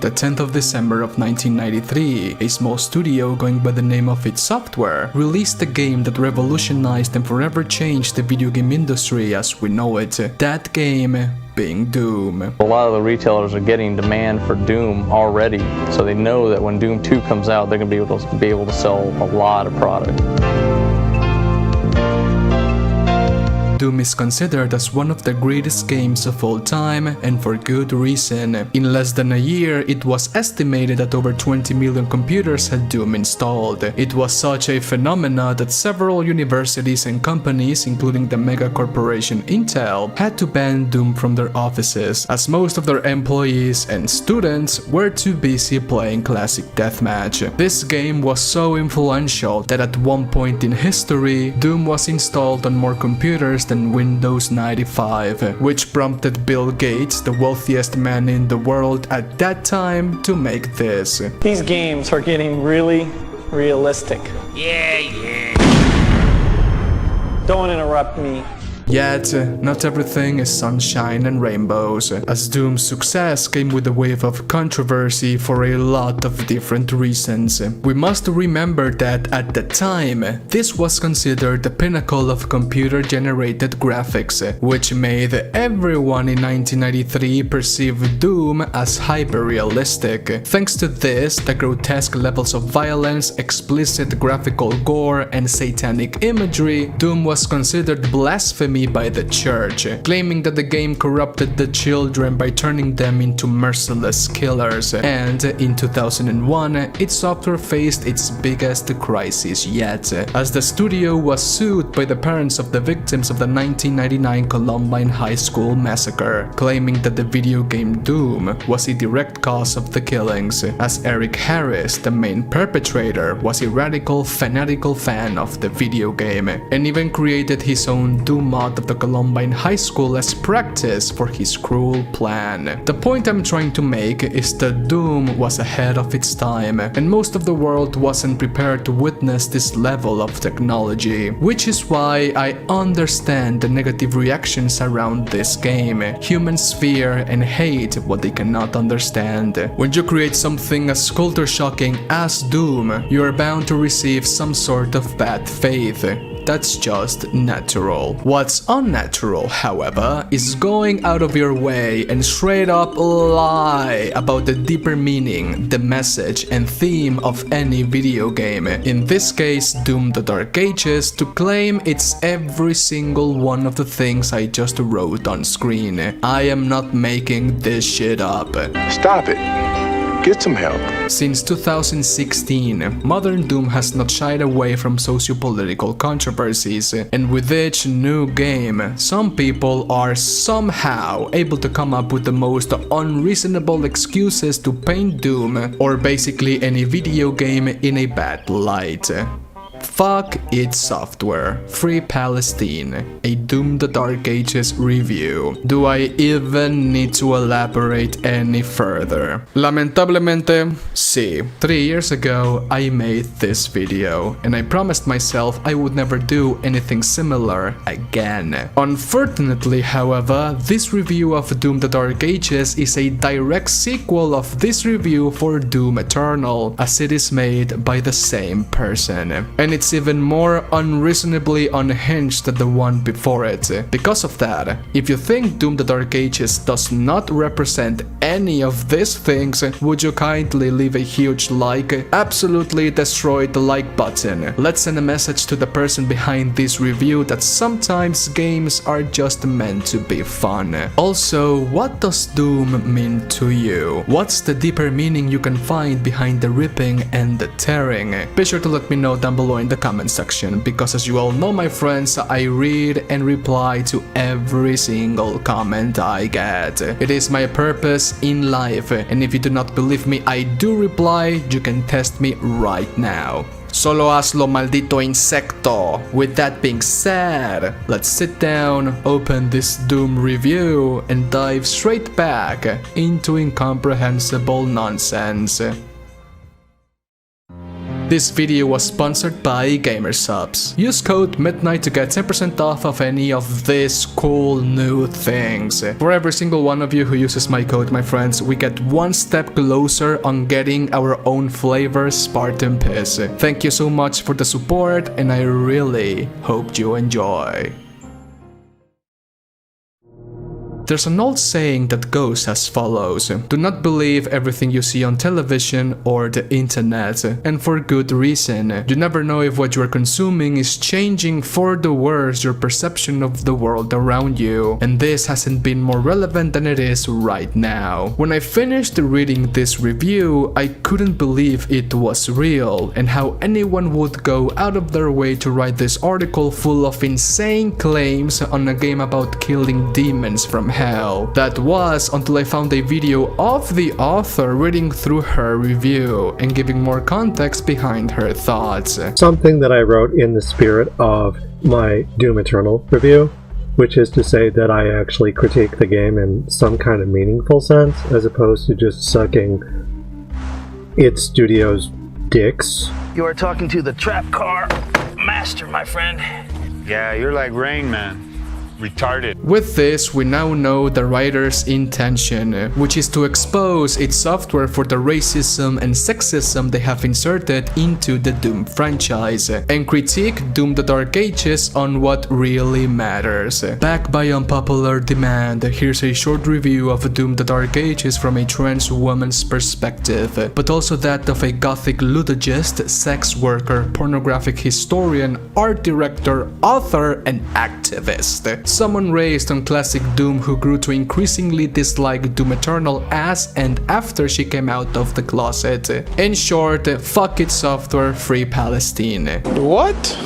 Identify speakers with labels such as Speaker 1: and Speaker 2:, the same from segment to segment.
Speaker 1: the 10th of December of 1993, a small studio going by the name of id Software released a game that revolutionized and forever changed the video game industry as we know it. That game being Doom.
Speaker 2: A lot of the retailers are getting demand for Doom already, so they know that when Doom 2 comes out, they're going to be able to sell a lot of product.
Speaker 1: Doom is considered as one of the greatest games of all time, and for good reason. In less than a year, it was estimated that over 20 million computers had Doom installed. It was such a phenomenon that several universities and companies, including the mega corporation Intel, had to ban Doom from their offices, as most of their employees and students were too busy playing classic deathmatch. This game was so influential that at one point in history, Doom was installed on more computers than Windows 95, which prompted Bill Gates, the wealthiest man in the world at that time, to make this.
Speaker 3: These games are getting really realistic.
Speaker 4: Yeah.
Speaker 3: Don't interrupt me.
Speaker 1: Yet, not everything is sunshine and rainbows, as Doom's success came with a wave of controversy for a lot of different reasons. We must remember that at the time, this was considered the pinnacle of computer-generated graphics, which made everyone in 1993 perceive Doom as hyper-realistic. Thanks to this, the grotesque levels of violence, explicit graphical gore, and satanic imagery, Doom was considered blasphemy by the church, claiming that the game corrupted the children by turning them into merciless killers. And in 2001, id Software faced its biggest crisis yet, as the studio was sued by the parents of the victims of the 1999 Columbine High School massacre, claiming that the video game Doom was a direct cause of the killings, as Eric Harris, the main perpetrator, was a radical, fanatical fan of the video game, and even created his own Doom mod of the Columbine High School as practice for his cruel plan. The point I'm trying to make is that Doom was ahead of its time, and most of the world wasn't prepared to witness this level of technology, which is why I understand the negative reactions around this game. Humans fear and hate what they cannot understand. When you create something as culture-shocking as Doom, you are bound to receive some sort of bad faith. That's just natural. What's unnatural, however, is going out of your way and straight up lie about the deeper meaning, the message and theme of any video game. In this case, Doom: The Dark Ages, to claim it's every single one of the things I just wrote on screen. I am not making this shit up.
Speaker 5: Stop it. Get some help.
Speaker 1: Since 2016, modern Doom has not shied away from socio-political controversies, and with each new game, some people are somehow able to come up with the most unreasonable excuses to paint Doom, or basically any video game, in a bad light. Fuck id Software, Free Palestine, a Doom: The Dark Ages review. Do I even need to elaborate any further? Lamentablemente, sí. 3 years ago, I made this video, and I promised myself I would never do anything similar again. Unfortunately, however, this review of Doom: The Dark Ages is a direct sequel of this review for Doom Eternal, as it is made by the same person. And it's even more unreasonably unhinged than the one before it. Because of that, if you think Doom: The Dark Ages does not represent any of these things, would you kindly leave a huge like? Absolutely destroy the like button. Let's send a message to the person behind this review that sometimes games are just meant to be fun. Also, what does Doom mean to you? What's the deeper meaning you can find behind the ripping and the tearing? Be sure to let me know down below in the comment section, because as you all know, my friends, I read and reply to every single comment I get. It is my purpose in life, and if you do not believe me I do reply, you can test me right now. Solo hazlo, maldito insecto. With that being said, let's sit down, open this Doom review, and dive straight back into incomprehensible nonsense. This video was sponsored by Gamersubs. Use code MIDNIGHT to get 10% off of any of these cool new things. For every single one of you who uses my code, my friends, we get one step closer on getting our own flavor Spartan Piss. Thank you so much for the support, and I really hope you enjoy. There's an old saying that goes as follows: do not believe everything you see on television or the internet, and for good reason. You never know if what you're consuming is changing for the worse your perception of the world around you, and this hasn't been more relevant than it is right now. When I finished reading this review, I couldn't believe it was real, and how anyone would go out of their way to write this article full of insane claims on a game about killing demons from hell. That was until I found a video of the author reading through her review and giving more context behind her thoughts.
Speaker 4: Something that I wrote in the spirit of my Doom Eternal review, which is to say that I actually critique the game in some kind of meaningful sense, as opposed to just sucking its studio's dicks.
Speaker 6: You are talking to the trap car master, my friend.
Speaker 7: Yeah, you're like Rain Man. Retarded.
Speaker 1: With this, we now know the writer's intention, which is to expose its software for the racism and sexism they have inserted into the Doom franchise, and critique Doom the Dark Ages on what really matters. Backed by unpopular demand, here's a short review of Doom the Dark Ages from a trans woman's perspective, but also that of a gothic ludogist, sex worker, pornographic historian, art director, author, and activist. Someone raised on classic Doom who grew to increasingly dislike Doom Eternal as and after she came out of the closet. In short, fuck it software, free Palestine.
Speaker 8: What?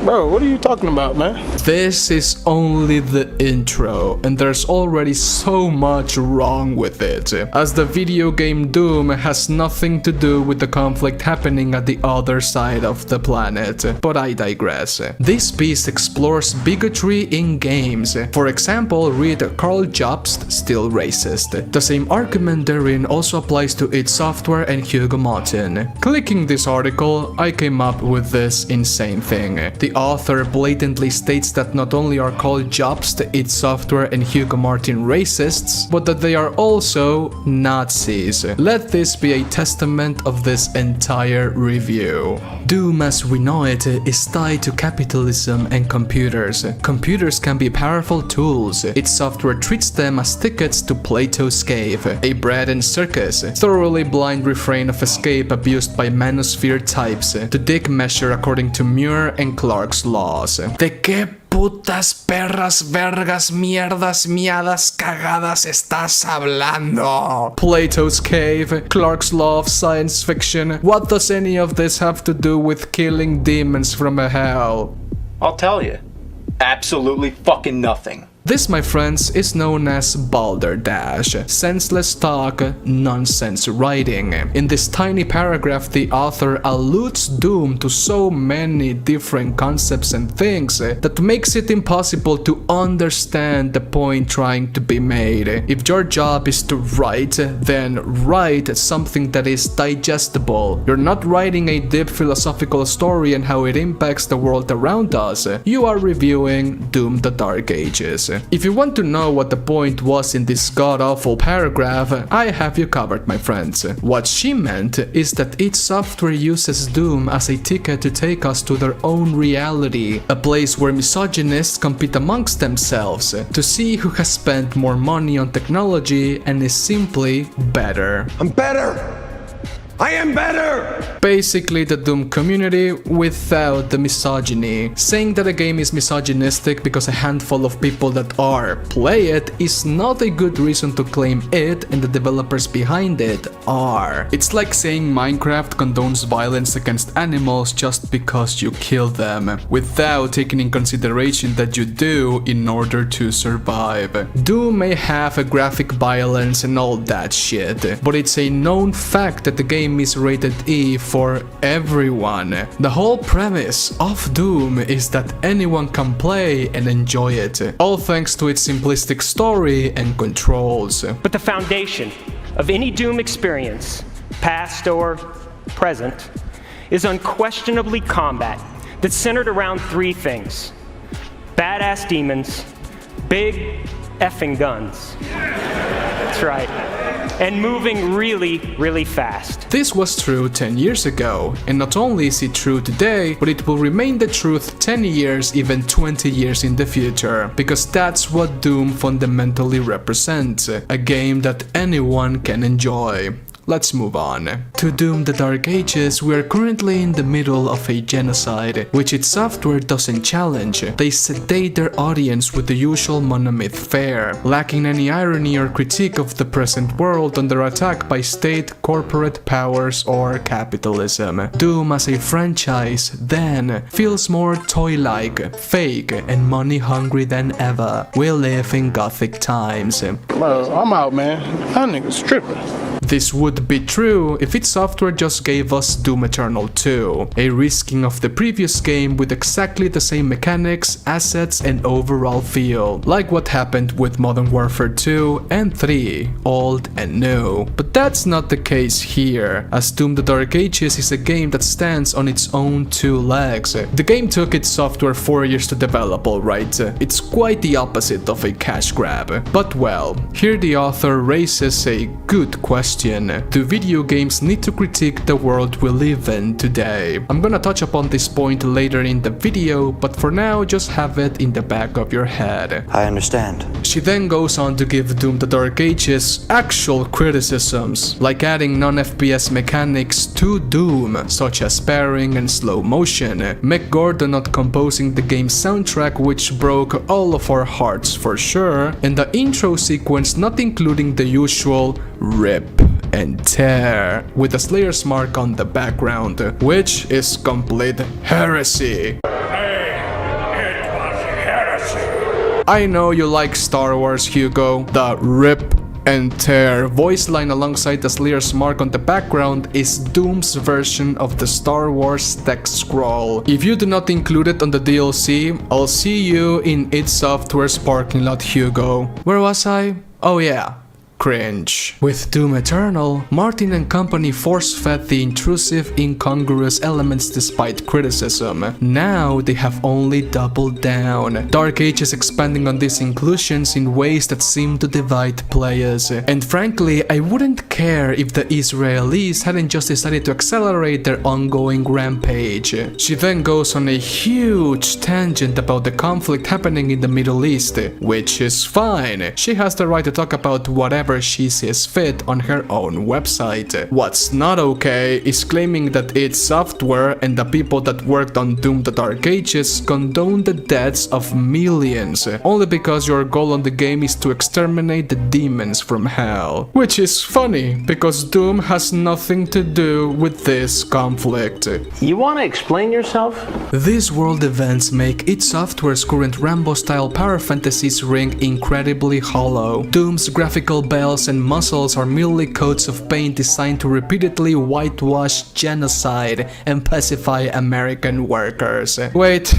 Speaker 8: Bro, what are you talking about, man?
Speaker 1: This is only the intro, and there's already so much wrong with it, as the video game Doom has nothing to do with the conflict happening at the other side of the planet. But I digress. This piece explores bigotry in games. For example, read Carl Jobst, Still Racist. The same argument therein also applies to id Software and Hugo Martin. Clicking this article, I came up with this insane thing. The author blatantly states that not only are Carl Jobst, id Software, and Hugo Martin racists, but that they are also Nazis. Let this be a testament of this entire review. Doom as we know it is tied to capitalism and computers. Computers can be powerful tools. id Software treats them as tickets to Plato's cave, a bread and circus, thoroughly blind refrain of escape abused by manosphere types, to dick measure according to Muir and Clark's laws. ¿De qué putas, perras, vergas, mierdas, miadas, cagadas estás hablando? Plato's cave, Clark's law of science fiction. What does any of this have to do with killing demons from a hell?
Speaker 9: I'll tell you. Absolutely fucking nothing.
Speaker 1: This, my friends, is known as balderdash, senseless talk, nonsense writing. In this tiny paragraph, the author alludes Doom to so many different concepts and things that makes it impossible to understand the point trying to be made. If your job is to write, then write something that is digestible. You're not writing a deep philosophical story and how it impacts the world around us. You are reviewing Doom the Dark Ages. If you want to know what the point was in this god-awful paragraph, I have you covered, my friends. What she meant is that id Software uses Doom as a ticket to take us to their own reality, a place where misogynists compete amongst themselves to see who has spent more money on technology and is simply better.
Speaker 5: I'm better! I am better!
Speaker 1: Basically the Doom community without the misogyny. Saying that a game is misogynistic because a handful of people that are play it is not a good reason to claim it and the developers behind it are. It's like saying Minecraft condones violence against animals just because you kill them, without taking in consideration that you do in order to survive. Doom may have a graphic violence and all that shit, but it's a known fact that the game is rated E for everyone. The whole premise of Doom is that anyone can play and enjoy it, all thanks to its simplistic story and controls.
Speaker 10: But the foundation of any Doom experience, past or present, is unquestionably combat that's centered around three things: badass demons, big effing guns. That's right. And moving really, really fast.
Speaker 1: This was true 10 years ago, and not only is it true today, but it will remain the truth 10 years, even 20 years in the future, because that's what Doom fundamentally represents, a game that anyone can enjoy. Let's move on. To Doom the Dark Ages, we are currently in the middle of a genocide, which its software doesn't challenge. They sedate their audience with the usual monolith fare, lacking any irony or critique of the present world under attack by state, corporate powers, or capitalism. Doom as a franchise, then, feels more toy-like, fake, and money-hungry than ever. We live in gothic times.
Speaker 8: Well, I'm out, man. That nigga's tripping.
Speaker 1: This would be true if its software just gave us Doom Eternal 2, a risking of the previous game with exactly the same mechanics, assets, and overall feel, like what happened with Modern Warfare 2 and 3, old and new. But that's not the case here, as Doom the Dark Ages is a game that stands on its own two legs. The game took its software 4 years to develop, alright. It's quite the opposite of a cash grab. But well, here the author raises a good question. Do video games need to critique the world we live in today? I'm gonna touch upon this point later in the video, but for now just have it in the back of your head.
Speaker 11: I understand.
Speaker 1: She then goes on to give Doom the Dark Ages actual criticisms, like adding non-FPS mechanics to Doom, such as sparring and slow motion, Mick Gordon not composing the game's soundtrack, which broke all of our hearts for sure, and the intro sequence not including the usual rip and tear with a Slayer's mark on the background, which is complete heresy. I know you like Star Wars, Hugo. The rip and tear voice line alongside the Slayer's mark on the background is Doom's version of the Star Wars text scroll. If you do not include it on the DLC, I'll see you in id Software's parking lot, Hugo. Where was I? Oh yeah. Cringe. With Doom Eternal, Martin and company force-fed the intrusive, incongruous elements despite criticism. Now they have only doubled down. Dark Ages expanding on these inclusions in ways that seem to divide players. And frankly, I wouldn't care if the Israelis hadn't just decided to accelerate their ongoing rampage. She then goes on a huge tangent about the conflict happening in the Middle East, which is fine. She has the right to talk about whatever she sees fit on her own website. What's not okay is claiming that its software and the people that worked on Doom the Dark Ages condone the deaths of millions, only because your goal on the game is to exterminate the demons from hell. Which is funny, because Doom has nothing to do with this conflict.
Speaker 6: You wanna explain yourself?
Speaker 1: These world events make id Software's current Rambo-style power fantasies ring incredibly hollow. Doom's graphical bells and muscles are merely coats of paint designed to repeatedly whitewash genocide and pacify American workers. Wait,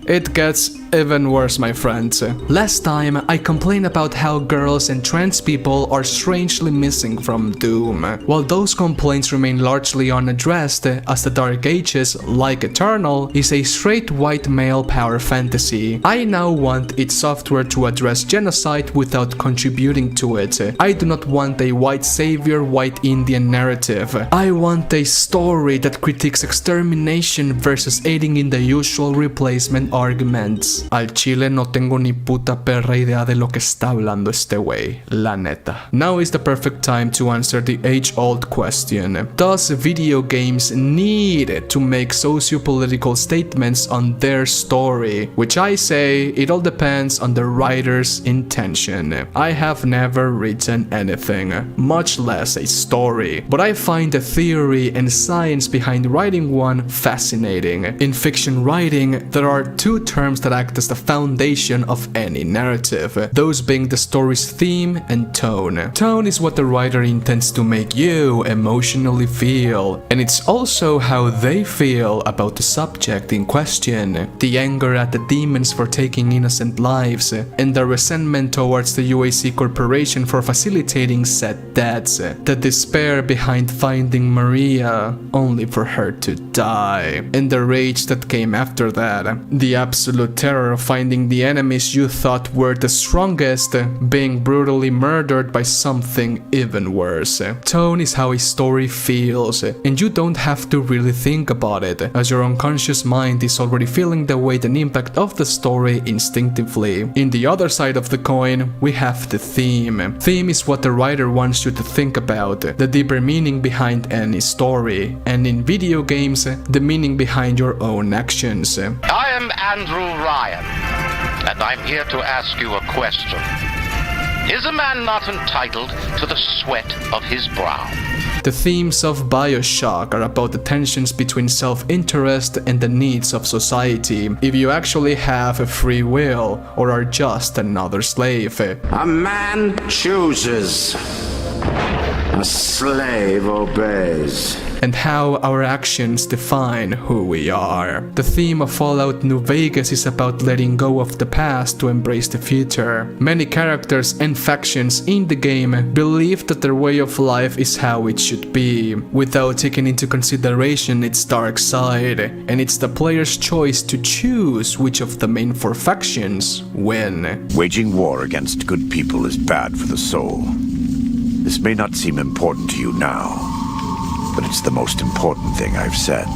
Speaker 1: it gets even worse, my friends. Last time, I complained about how girls and trans people are strangely missing from Doom. While those complaints remain largely unaddressed, as the Dark Ages, like Eternal, is a straight white male power fantasy, I now want its software to address genocide without contributing to it. I do not want a white savior, white Indian narrative. I want a story that critiques extermination versus aiding in the usual replacement arguments. Al chile no tengo ni puta perra idea de lo que está hablando este wey, la neta. Now is the perfect time to answer the age-old question. Does video games need to make socio-political statements on their story? Which I say, it all depends on the writer's intention. I have never written anything, much less a story, but I find the theory and science behind writing one fascinating. In fiction writing, there are two terms that act act as the foundation of any narrative, those being the story's theme and tone. Tone is what the writer intends to make you emotionally feel, and it's also how they feel about the subject in question. The anger at the demons for taking innocent lives, and the resentment towards the UAC Corporation for facilitating said deaths, the despair behind finding Maria only for her to die, and the rage that came after that, the absolute terror of finding the enemies you thought were the strongest being brutally murdered by something even worse. Tone is how a story feels, and you don't have to really think about it, as your unconscious mind is already feeling the weight and impact of the story instinctively. In the other side of the coin, we have the theme. Theme is what the writer wants you to think about, the deeper meaning behind any story, and in video games, the meaning behind your own actions.
Speaker 11: I am Andrew Ryan, and I'm here to ask you a question. Is a man not entitled to the sweat of his brow?
Speaker 1: The themes of BioShock are about the tensions between self-interest and the needs of society, if you actually have a free will or are just another slave.
Speaker 5: A man chooses. A slave obeys.
Speaker 1: And how our actions define who we are. The theme of Fallout New Vegas is about letting go of the past to embrace the future. Many characters and factions in the game believe that their way of life is how it should be, without taking into consideration its dark side, and it's the player's choice to choose which of the main four factions win.
Speaker 12: Waging war against good people is bad for the soul. This may not seem important to you now, but it's the most important thing I've said.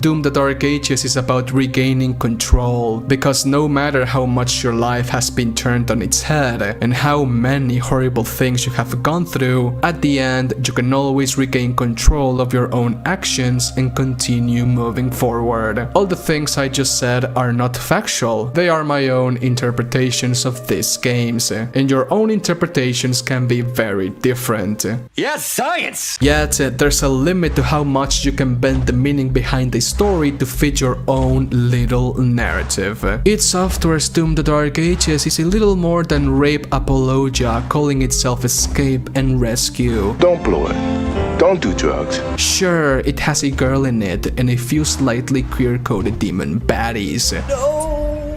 Speaker 1: Doom the Dark Ages is about regaining control, because no matter how much your life has been turned on its head and how many horrible things you have gone through, at the end you can always regain control of your own actions and continue moving forward. All the things I just said are not factual, they are my own interpretations of these games, and your own interpretations can be very different.
Speaker 6: Yes, science!
Speaker 1: Yet, there's a limit to how much you can bend the meaning behind a story to fit your own little narrative. Id Software's Doom the Dark Ages is a little more than rape apologia, calling itself escape and rescue.
Speaker 13: Don't blow it. Don't do drugs.
Speaker 1: Sure, it has a girl in it and a few slightly queer-coded demon baddies.
Speaker 6: No!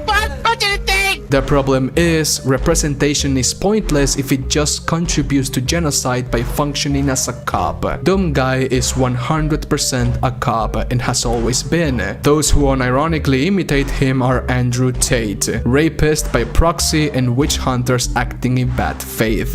Speaker 6: What did you think?
Speaker 1: The problem is, representation is pointless if it just contributes to genocide by functioning as a cop. Doomguy is 100% a cop and has always been. Those who unironically imitate him are Andrew Tate, rapist by proxy and witch hunters acting in bad faith.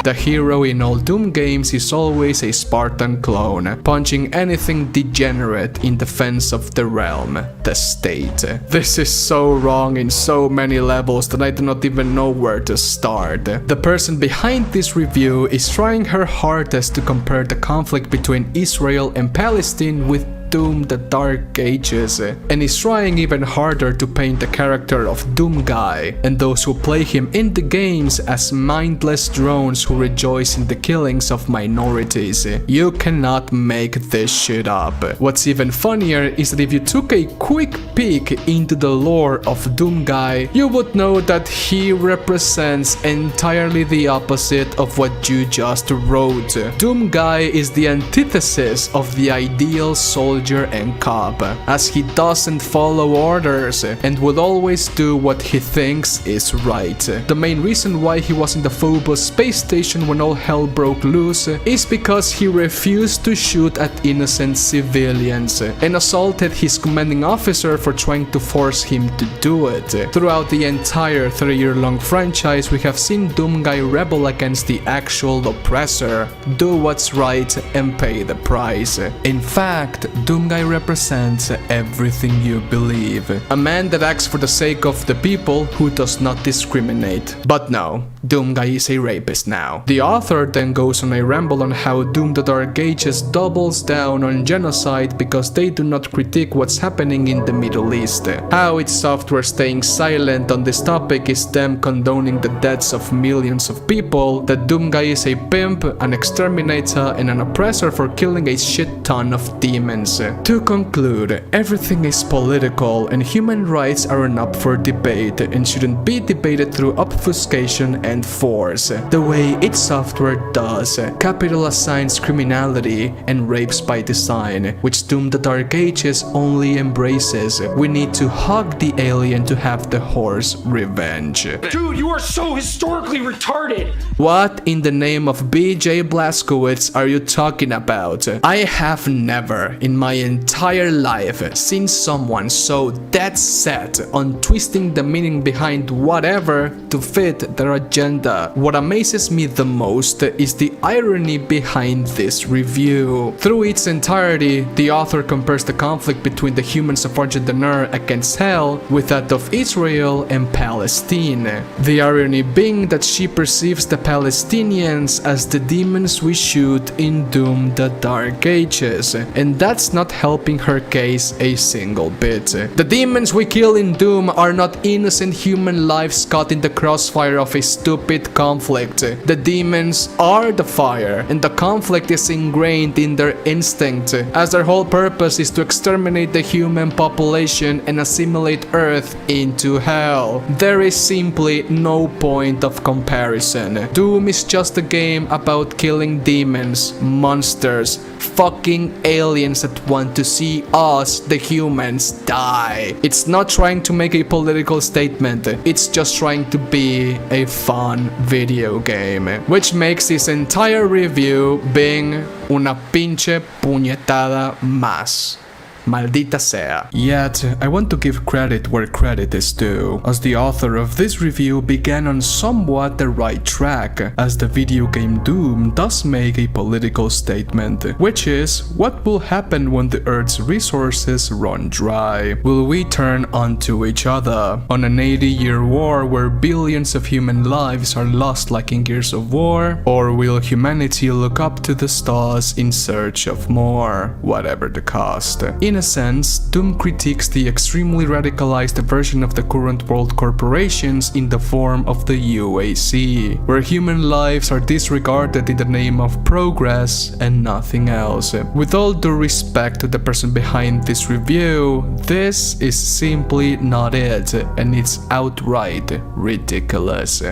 Speaker 1: The hero in all Doom games is always a Spartan clone, punching anything degenerate in defense of the realm, the state. This is so wrong in so many levels that I do not even know where to start. The person behind this review is trying her hardest to compare the conflict between Israel and Palestine with Doom the Dark Ages, and is trying even harder to paint the character of Doomguy and those who play him in the games as mindless drones who rejoice in the killings of minorities. You cannot make this shit up. What's even funnier is that if you took a quick peek into the lore of Doomguy, you would know that he represents entirely the opposite of what you just wrote. Doomguy is the antithesis of the ideal soldier and cop, as he doesn't follow orders and will always do what he thinks is right. The main reason why he was in the Phobos space station when all hell broke loose is because he refused to shoot at innocent civilians and assaulted his commanding officer for trying to force him to do it. Throughout the entire 3-year-long franchise, we have seen Doomguy rebel against the actual oppressor, do what's right and pay the price. In fact, Doomguy represents everything you believe. A man that acts for the sake of the people who does not discriminate. But no, Doomguy is a rapist now. The author then goes on a ramble on how Doom the Dark Ages doubles down on genocide because they do not critique what's happening in the Middle East. How its software staying silent on this topic is them condoning the deaths of millions of people, that Doomguy is a pimp, an exterminator, and an oppressor for killing a shit ton of demons. To conclude, everything is political and human rights aren't up for debate and shouldn't be debated through obfuscation and force, the way its software does. Capital assigns criminality and rapes by design, which Doom the Dark Ages only embraces. We need to hug the alien to have the horse revenge.
Speaker 10: Dude, you are so historically retarded!
Speaker 1: What in the name of BJ Blazkowicz are you talking about? I have never in my entire life seen someone so dead set on twisting the meaning behind whatever to fit their agenda. What amazes me the most is the irony behind this review. Through its entirety, the author compares the conflict between the humans of Argentina against Hell with that of Israel and Palestine. The irony being that she perceives the Palestinians as the demons we shoot in Doom the Dark Ages, and that's not helping her case a single bit. The demons we kill in Doom are not innocent human lives caught in the crossfire of a stupid conflict. The demons are the fire, and the conflict is ingrained in their instinct, as their whole purpose is to exterminate the human population and assimilate Earth into hell. There is simply no point of comparison. Doom is just a game about killing demons, monsters, fucking aliens that want to see us, the humans, die. It's not trying to make a political statement, it's just trying to be a fun video game, which makes this entire review being una pinche puñetada más. Maldita sea. Yet, I want to give credit where credit is due, as the author of this review began on somewhat the right track, as the video game Doom does make a political statement, which is, what will happen when the Earth's resources run dry? Will we turn onto each other? On an 80-year war where billions of human lives are lost like in Gears of War? Or will humanity look up to the stars in search of more, whatever the cost? In a sense, Doom critiques the extremely radicalized version of the current world corporations in the form of the UAC, where human lives are disregarded in the name of progress and nothing else. With all due respect to the person behind this review, this is simply not it, and it's outright ridiculous.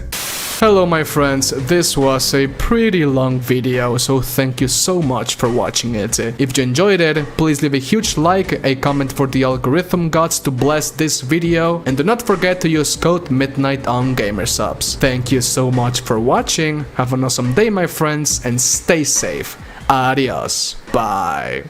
Speaker 1: Hello my friends, this was a pretty long video, so thank you so much for watching it. If you enjoyed it, please leave a huge like, a comment for the algorithm gods to bless this video, and do not forget to use code MIDNIGHT on GamerSubs. Thank you so much for watching, have an awesome day my friends, and stay safe. Adios, bye.